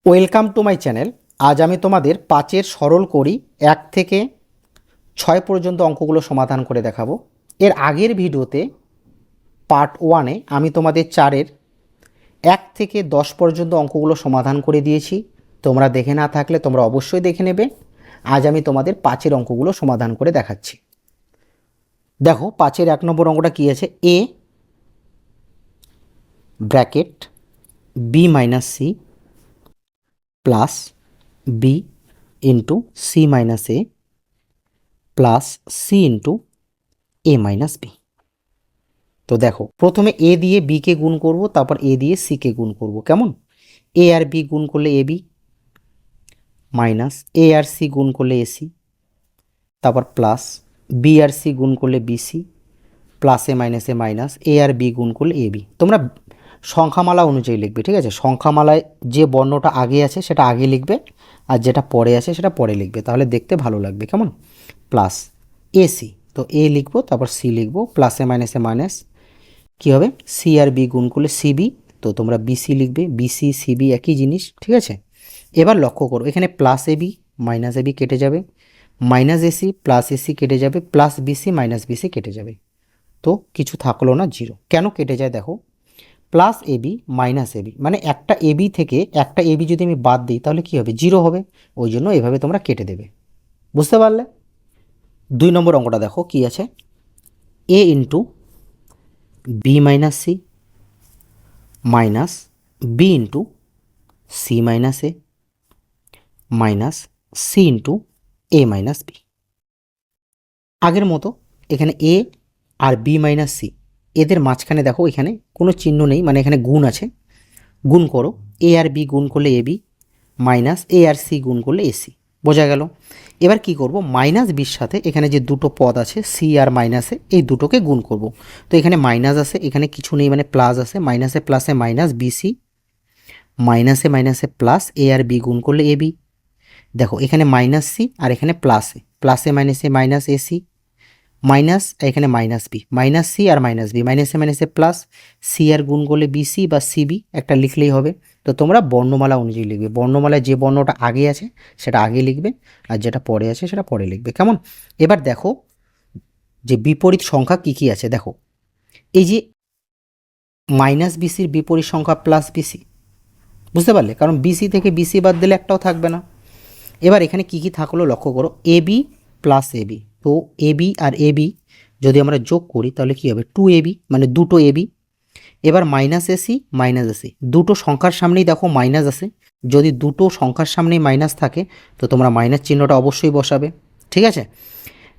Welcome to my channel. আজ আমি তোমাদের 5-এর সরল করি 1 থেকে 6 পর্যন্ত অঙ্কগুলো সমাধান করে দেখাবো। এর আগের ভিডিওতে পার্ট 1-এ আমি তোমাদের 4-এর 1 থেকে 10 পর্যন্ত অঙ্কগুলো সমাধান করে দিয়েছি। তোমরা দেখে না থাকলে তোমরা অবশ্যই দেখে নেবে। আজ আমি তোমাদের 5-এর অঙ্কগুলো সমাধান করে দেখাচ্ছি। দেখো 5-এর 1 নম্বর অঙ্কটা কী আছে, A bracket B minus C plus B into C minus A plus C into A minus B. তো দেখো প্রথমে এ দিয়ে বিকে গুণ করব, তারপর এ দিয়ে সিকে গুণ করব। কেমন? এ আর বি গুণ করলে এ বি, মাইনাস এ আর সি গুণ করলে এসি, তারপর প্লাস বি আর সি গুণ করলে বিসি, প্লাসে মাইনাসে মাইনাস এ আর বি গুণ করলে এ বি। তোমরা সংখ্যামালা অনুযায়ী লিখবে, ঠিক আছে? সংখ্যামালায় যে বর্ণটা আগে আছে সেটা আগে লিখবে, আর যেটা পরে আছে সেটা পরে লিখবে, তাহলে দেখতে ভালো লাগবে। কেমন? প্লাস এসি, তো এ লিখবো, তারপর সি লিখবো, প্লাসে মাইনাসে মাইনাস কী হবে, সি আর বি গুণ করলে সিবি, তো তোমরা বিসি লিখবে, বিসি সিবি একই জিনিস, ঠিক আছে? এবার লক্ষ্য করো এখানে প্লাস এবি মাইনাস এবি কেটে যাবে, মাইনাস এসি প্লাস এসি কেটে যাবে, প্লাস বিসি মাইনাস বিসি কেটে যাবে, তো কিছু থাকলো না, জিরো। কেন কেটে যায় দেখো, প্লাস এবি মাইনাস এবি মানে একটা এবি থেকে একটা এবি যদি আমি বাদ দিই তাহলে কী হবে, জিরো হবে। ওই জন্য এভাবে তোমরা কেটে দেবে। বুঝতে পারলে? 2 নম্বর অঙ্কটা দেখো কি আছে, A into B minus C minus B into C minus A minus C into A minus B. আগের মতো এখানে এ আর বি মাইনাস সি, এদের মাঝখানে দেখো এখানে কোনো চিহ্ন নেই, মানে এখানে গুণ আছে, গুণ করো। এ আর বি গুণ করলে এ বি, মাইনাস এ আর সি গুণ করলে এসি। বোঝা গেল? এবার কি করব, মাইনাস বির সাথে এখানে যে দুটো পদ আছে সি আর মাইনাসে, এই দুটোকে গুণ করব। তো এখানে মাইনাস আছে, এখানে কিছু নেই মানে প্লাস আছে, মাইনাসে প্লাসে মাইনাস বিসি, মাইনাসে মাইনাসে প্লাস এ আর বি গুণ করলে এ বি। দেখো এখানে মাইনাস সি আর এখানে প্লাসে, প্লাসে মাইনাসে মাইনাস এসি, মাইনাস এখানে মাইনাস বি, মাইনাস সি আর মাইনাস বি, মাইনাসে মাইনাসে প্লাস সি আর গুণ করলে বিসি বা সিবি একটা লিখলেই হবে। তো তোমরা বর্ণমালা অনুযায়ী লিখবে, বর্ণমালায় যে বর্ণটা আগে আছে সেটা আগে লিখবে, আর যেটা পরে আছে সেটা পরে লিখবে। কেমন? এবার দেখো যে বিপরীত সংখ্যা কি কি আছে। দেখো এই যে মাইনাস বিসির বিপরীত সংখ্যা প্লাস বিসি, বুঝতে পারলে? কারণ বিসি থেকে বিসি বাদ দিলে একটাও থাকবে না। এবার এখানে কি কি থাকলো লক্ষ্য করো, এবি প্লাস এবি, তো এবি আর এবি যদি আমরা যোগ করি তাহলে কি হবে, 2ab মানে দুটো এবি। এবার মাইনাস এসি মাইনাস এসি, দুটো সংখ্যার সামনেই দেখো মাইনাস আছে, যদি দুটো সংখ্যার সামনেই মাইনাস থাকে তো তোমরা মাইনাস চিহ্নটা অবশ্যই বসাবে, ঠিক আছে?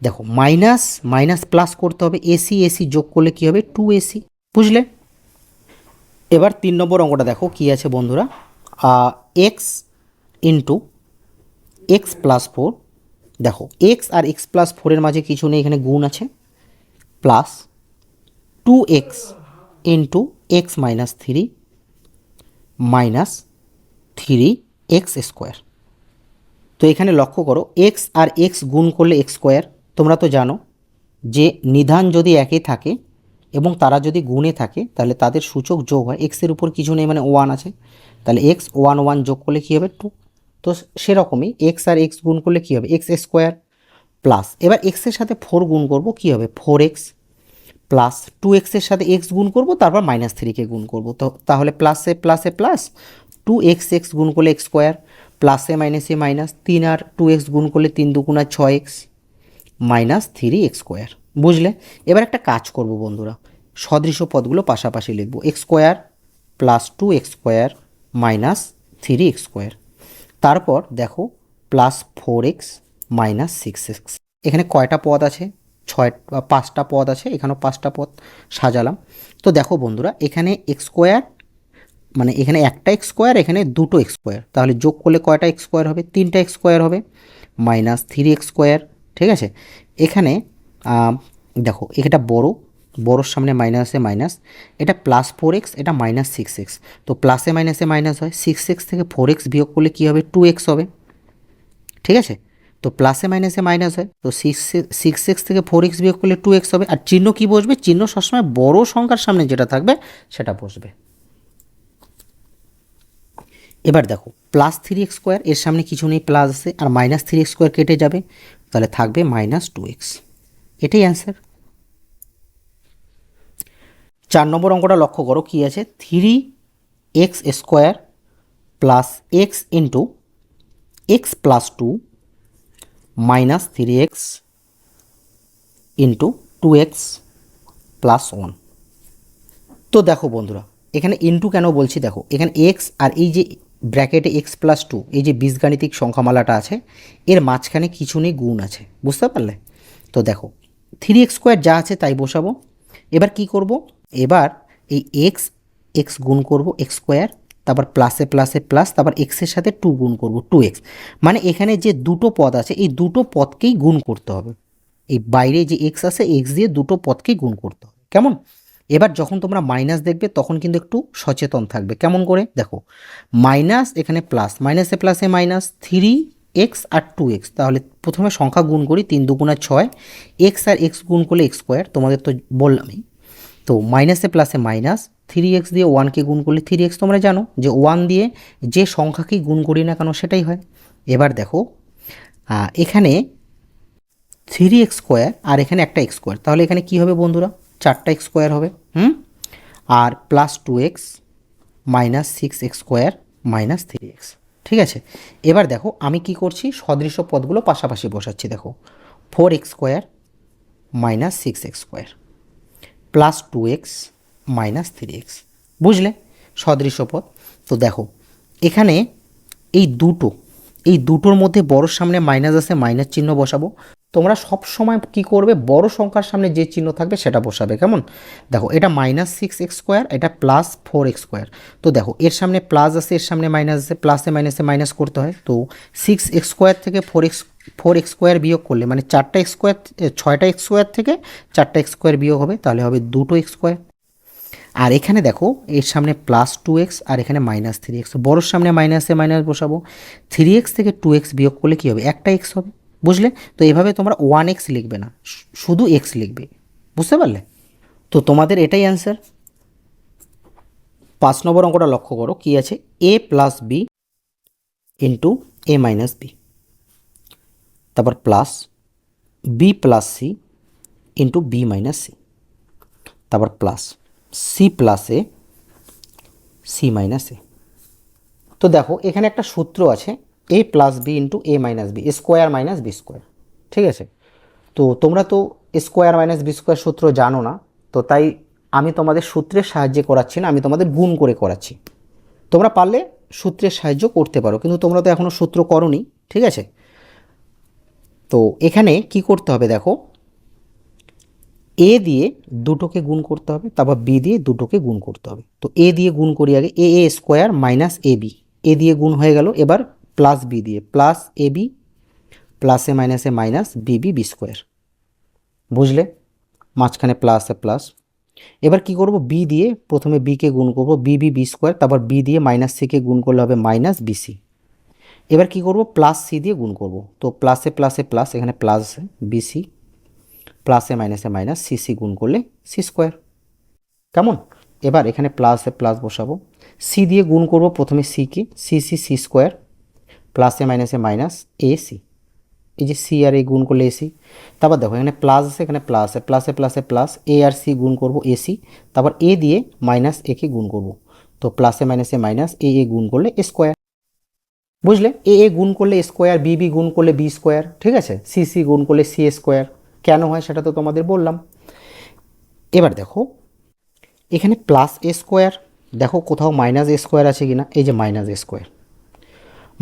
দেখো মাইনাস মাইনাস প্লাস করতে হবে, এসি এসি যোগ করলে কি হবে, 2ac। বুঝলে? এবার 3 নম্বর অঙ্কটা দেখো কি আছে বন্ধুরা, এক্স ইন্টু এক্স প্লাস 4। দেখো এক্স আর এক্স প্লাস 4-এর মাঝে কিছু নেই, এখানে গুণ আছে, plus 2x into x minus 3 minus 3x square. তো এখানে লক্ষ্য করো এক্স আর এক্স গুণ করলে এক্স স্কোয়ার। তোমরা তো জানো যে নিধান যদি একই থাকে এবং তারা যদি গুণে থাকে তাহলে তাদের সূচক যোগ হয়, এক্সের উপর কিছু নেই মানে 1 আছে, তাহলে এক্স 1 1 যোগ করলে কী হবে, 2। তো সেরকমই এক্স আর এক্স গুণ করলে কী হবে, এক্স স্কোয়ার, প্লাস এবার এক্সের সাথে 4 গুণ করব, কী হবে 4x, প্লাস 2xের সাথে x গুণ করব, তারপর মাইনাস 3কে গুণ করব, তো তাহলে প্লাসে প্লাসে প্লাস 2x গুণ করলে এক্স স্কোয়ার, প্লাসে মাইনাসে মাইনাস 3 আর 2x গুণ করলে 3 2 6x মাইনাস 3x স্কোয়ার। বুঝলে? এবার একটা কাজ করব বন্ধুরা, সদৃশ পদগুলো পাশাপাশি লিখব, x square plus 2x square minus 3x square, তারপর দেখো প্লাস 4x মাইনাস 6x। এখানে কয়টা পদ আছে, 5টা পদ আছে, এখানেও 5টা পদ সাজালাম। তো দেখো বন্ধুরা এখানে এক্স স্কোয়ার মানে এখানে একটা এক্স স্কোয়ার, এখানে দুটো এক্স স্কোয়ার, তাহলে যোগ করলে কয়টা এক্স স্কোয়ার হবে, 3টা এক্স স্কোয়ার হবে, মাইনাস 3x স্কোয়ার, ঠিক আছে? এখানে দেখো এটা বড়োর সামনে মাইনাসে মাইনাস, এটা প্লাস 4x, এটা মাইনাস 6x, তো প্লাসে মাইনাসে মাইনাস হয়, 6x থেকে 4x বিয়োগ করলে কী হবে, 2x হবে, ঠিক আছে? তো প্লাসে মাইনাসে মাইনাস হয়, তো 6x থেকে 4x বিয়োগ করলে 2x হবে, আর চিহ্ন কি বসবে, চিহ্ন সবসময় বড় সংখ্যার সামনে যেটা থাকবে সেটা বসবে। এবার দেখো প্লাস 3x², এর সামনে কিছু নেই, প্লাস আছে, আর মাইনাস 3x² কেটে যাবে, তাহলে থাকবে -2x। এটাই অ্যান্সার। 4 নম্বর অঙ্কটা লক্ষ্য করো, কি আছে, 3x² plus x into x plus 2 minus 3x into 2x plus 1। তো দেখো বন্ধুরা, এখানে ইন্টু কেন বলছি, দেখো এখানে এক্স আর এই যে ব্র্যাকেটে x প্লাস 2, এই যে বীজগাণিতিক সংখ্যামালাটা আছে, এর মাঝখানে কিছু নেই, গুণ আছে, বুঝতে পারলে? তো দেখো 3x² যা আছে তাই বসাবো। এবার কি করব, এবার এই এক্স গুণ করব x², তারপর প্লাসে প্লাসে প্লাস, তারপর এক্সের সাথে 2 গুণ করব 2x। মানে এখানে যে দুটো পদ আছে এই দুটো পদকেই গুণ করতে হবে, এই বাইরে যে এক্স আছে এক্স দিয়ে দুটো পদকেই গুণ করতে হবে, কেমন? এবার যখন তোমরা মাইনাস দেখবে তখন কিন্তু একটু সচেতন থাকবে। কেমন করে, দেখো মাইনাস এখানে প্লাস, মাইনাসে প্লাসে মাইনাস, 3x আর 2x, তাহলে প্রথমে সংখ্যা গুণ করি, 3 দুগুণা 6, এক্স আর এক্স গুণ করলে x², তোমাদের তো বললামই। তো মাইনাসে প্লাসে মাইনাস, 3x দিয়ে 1কে গুণ করলে 3x, তোমরা জানো যে 1 দিয়ে যে সংখ্যাকেই গুণ করি না কেন সেটাই হয়। এবার দেখো এখানে 3x² আর এখানে একটা x², তাহলে এখানে কি হবে বন্ধুরা, 4টা x² হবে, আর plus 2x minus 6x² minus 3x। ঠিক আছে, এবার দেখো আমি কি করছি, সদৃশ্য পদগুলো পাশাপাশি বসাচ্ছি। দেখো 4x² minus 6x² plus 2x minus 3x, বুঝলে সদৃশ্য পদ। তো দেখো এখানে এই দুটোর মধ্যে বড়োর সামনে মাইনাস আছে, মাইনাস চিহ্ন বসাবো। তোমরা সব সময় কি করবে, বড় সংখ্যার সামনে যে চিহ্ন থাকবে সেটা বসাবে, কেমন? দেখো এটা -6x², এটা প্লাস 4x²। তো দেখো এর সামনে প্লাস আছে, এর সামনে মাইনাস আছে, প্লাসে মাইনাসে মাইনাস করতে হয়। তো 6x² থেকে 4x² বিয়োগ করলে, মানে 6টা x² থেকে 4টা x² বিয়োগ হবে, তাহলে হবে 2টো x²। আর এখানে দেখো এর সামনে প্লাস 2x আর এখানে মাইনাস 3x, বড়োর সামনে মাইনাসে মাইনাস বসাবো। 3x থেকে 2x বিয়োগ করলে কী হবে, একটা x হবে, বুঝলে? তো এভাবে তোমরা 1x লিখবে না, শুধু x লিখবে, বুঝতে পারলে? তো তোমাদের এটাই অ্যান্সার। 5 নম্বর অঙ্কটা লক্ষ্য করো, কি আছে, a plus B into a minus B, তারপর plus B plus C into B minus C, তারপর plus C plus A C minus A. তো দেখো এখানে একটা সূত্র আছে, a plus B into A minus B, square minus B square. ঠিক আছে, তো তোমরা তো স্কোয়ার মাইনাস বি স্কোয়ার সূত্র জানো না, তো তাই আমি তোমাদের সূত্রের সাহায্যে করাচ্ছি না, আমি তোমাদের গুণ করে করাচ্ছি। তোমরা পারলে সূত্রের সাহায্য করতে পারো, কিন্তু তোমরা তো এখনও সূত্র করোনি, ঠিক আছে? তো এখানে কি করতে হবে, দেখো এ দিয়ে দুটোকে গুণ করতে হবে, তারপর বি দিয়ে দুটোকে গুণ করতে হবে। তো এ দিয়ে গুণ করি আগে, A square minus A B, A দিয়ে গুণ হয়ে গেল। এবার প্লাস বি দিয়ে, প্লাস এ বি প্লাসে মাইনাসে minus B B B square, বুঝলে? মাঝখানে প্লাসে প্লাস। এবার কি করব, বি দিয়ে প্রথমে বিকে গুণ করব, বি বি বি স্কোয়ার, তারপর বি দিয়ে মাইনাস সিকে গুণ করলে হবে মাইনাস বিসি। এবার কি করব, প্লাস সি দিয়ে গুণ করব, তো প্লাসে প্লাসে প্লাস, এখানে প্লাস বিসি প্লাসে মাইনাসে মাইনাস সিসি গুণ করলে সি স্কোয়ার, কেমন? এবার এখানে প্লাসে প্লাস বসাবো, সি দিয়ে গুণ করব প্রথমে সিকে, সি সি সি স্কোয়ার প্লাসে মাইনাসে মাইনাস এ সি, এই যে সি আর এ গুণ করলে এসি। তারপর দেখো এখানে প্লাস আছে, এখানে প্লাস আছে, প্লাসে প্লাসে প্লাস, এ আর সি গুণ করব এসি, তারপর এ দিয়ে মাইনাস একে গুণ করব, তো প্লাসে মাইনাসে মাইনাস এ গুণ করলে স্কোয়ার, বুঝলে? এ গুণ করলে স্কোয়ার, বি বি গুণ করলে বি স্কোয়ার, ঠিক আছে? সি সি গুণ করলে সি স্কোয়ার। কেন হয় সেটা তো তোমাদের বললাম। এবার দেখো এখানে প্লাস এ স্কোয়ার, দেখো কোথাও মাইনাস এ স্কোয়ার আছে কিনা, এই যে minus A square,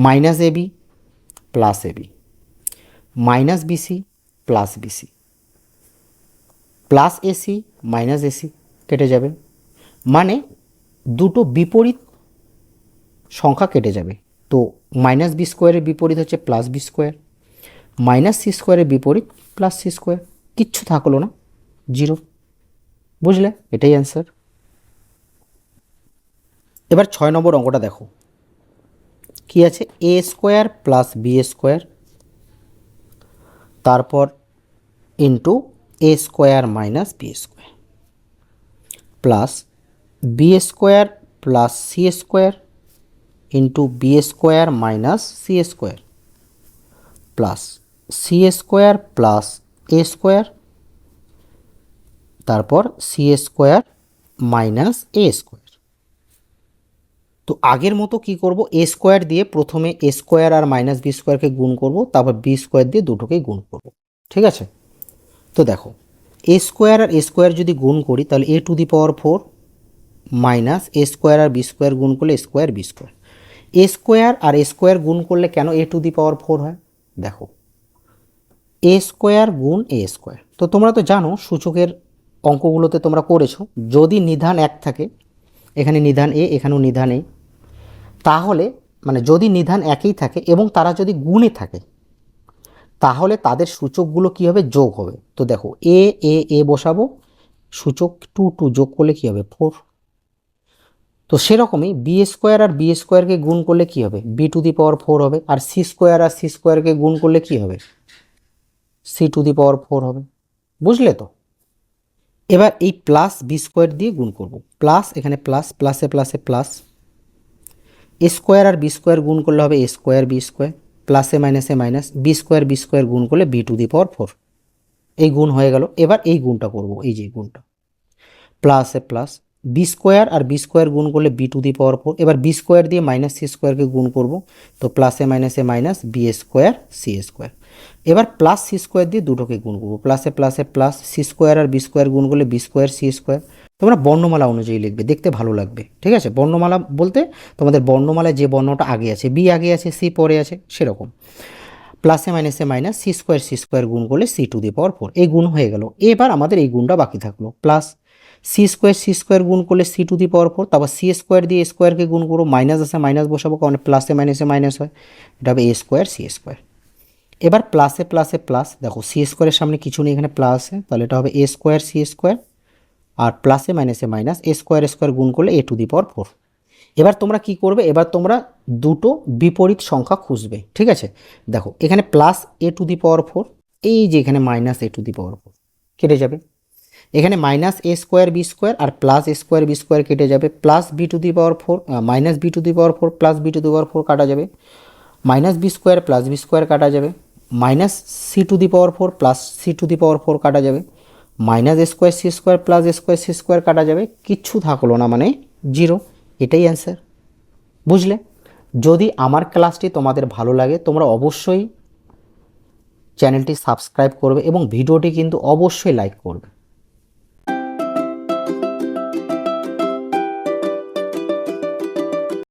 minus A B plus A B minus BC plus BC plus AC minus AC, কেটে যাবে, মানে দুটো বিপরীত সংখ্যা কেটে যাবে। তো মাইনাস বি স্কোয়ারের বিপরীত হচ্ছে plus B square, minus C স্কোয়ারের বিপরীত প্লাস সি স্কোয়ার, কিচ্ছু থাকলো না, জিরো, বুঝলে? এটাই অ্যান্সার। এবার 6 নম্বর অঙ্কটা দেখো, কি আছে, A square plus B square, তারপর into A square minus B square, plus B square plus C square into B square minus C square plus C square plus A square, তারপর C square minus A square. তো আগের মতো কি করব, A square দিয়ে প্রথমে A square আর minus B স্কোয়ারকে গুণ করব, তারপর বি স্কোয়ার দিয়ে দুটোকেই গুণ করব। ঠিক আছে, তো দেখো এ স্কোয়ার আর এ স্কোয়ার যদি গুণ করি তাহলে A to the power 4 minus A square আর বি স্কোয়ার গুণ করলে A square B square. A square আর এ স্কোয়ার গুণ করলে কেন এ টু দি পাওয়ার 4 হয়, দেখো এ স্কোয়ার গুণ এ স্কোয়ার। তো তোমরা তো জানো সূচকের অঙ্কগুলোতে তোমরা করেছো, যদি নিধান এক থাকে, এখানে নিধান এ এখানেও নিধান এ, তাহলে মানে যদি নিধান একই থাকে এবং তারা যদি গুণে থাকে তাহলে তাদের সূচকগুলো কী হবে, যোগ হবে। তো দেখো এ এ এ বসাবো, সূচক 2 2 যোগ করলে কী হবে 4। তো সেরকমই বি স্কোয়ার আর বি স্কোয়ারকে গুণ করলে কী হবে, বি টু দি পাওয়ার 4 হবে। আর সি স্কোয়ার আর সি স্কোয়ারকে গুণ করলে কী হবে, সি টু দি পাওয়ার 4 হবে। বুঝলে তো? এবার এই প্লাস বি স্কোয়ার দিয়ে গুণ করব, প্লাস এখানে প্লাস প্লাসে প্লাসে প্লাস, এ স্কোয়ার আর বি স্কোয়ার গুণ করলে হবে এ স্কোয়ার বি স্কোয়ার, প্লাসে মাইনাসে মাইনাস, বি স্কোয়ার গুণ করলে বি টু দি পাওয়ার 4। এই গুণ হয়ে গেল। এবার এই গুণটা করব, এই যে গুণটা, প্লাসে প্লাস, বি স্কোয়ার আর বি স্কোয়ার গুণ করলে বি টু দি পাওয়ার 4। এবার বি স্কোয়ার দিয়ে মাইনাস সি স্কোয়ারকে গুণ করব, তো প্লাসে মাইনাসে minus B square C square. এবার প্লাস সি স্কোয়ার দিয়ে দুটোকে গুণ করবো, প্লাসে প্লাসে প্লাস, সি স্কোয়ার আর বি স্কোয়ার গুণ করলে বি স্কোয়ার সি স্কোয়ার। তোমরা বর্ণমালা অনুযায়ী লিখবে, দেখতে ভালো লাগবে। ঠিক আছে, বর্ণমালা বলতে তোমাদের বর্ণমালায় যে বর্ণটা আগে আছে, বি আগে আছে সি পরে আছে সেরকম। প্লাসে মাইনাসে মাইনাস সি স্কোয়ার গুণ করলে সি টু দি পাওয়ার 4, এই গুণ হয়ে গেল। এবার আমাদের এই গুণটা বাকি থাকলো, প্লাস সি স্কোয়ার গুণ করলে সি টু দি পাওয়ার 4, তারপর সি স্কোয়ার দিয়ে স্কোয়ারকে গুণ করবো, মাইনাস আছে মাইনাস বসাবো, কারণ প্লাসে মাইনাসে মাইনাস হয়, এটা হবে এ স্কোয়ার সি স্কোয়ার। এবার প্লাসে প্লাসে প্লাস, দেখো সি স্কোয়ারের সামনে কিছু নেই, এখানে প্লাস আছে, তাহলে এটা হবে এ স্কোয়ার সি স্কোয়ার, আর প্লাসে মাইনাসে মাইনাস এ স্কোয়ার গুণ করলে এ টু দি পাওয়ার 4। এবার তোমরা কি করবে, এবার তোমরা দুটো বিপরীত সংখ্যা খুঁজবে। ঠিক আছে, দেখো এখানে plus A to the power 4, এই যে এখানে minus A to the power 4 কেটে যাবে, এখানে minus A square B square আর plus A square B square কেটে যাবে, plus B to the power 4 minus B to the power 4 plus B to the power 4 কাটা যাবে, minus B square plus B square কাটা যাবে, minus C to the power 4 plus C to the power 4 কাটা যাবে, minus A square C square plus A square C square কাটা যাবে, কিচ্ছু থাকলো না, মানে 0। এটাই অ্যান্সার। বুঝলে? যদি আমার ক্লাসটি তোমাদের ভালো লাগে তোমরা অবশ্যই চ্যানেলটি সাবস্ক্রাইব করবে এবং ভিডিওটি কিন্তু অবশ্যই লাইক করবে।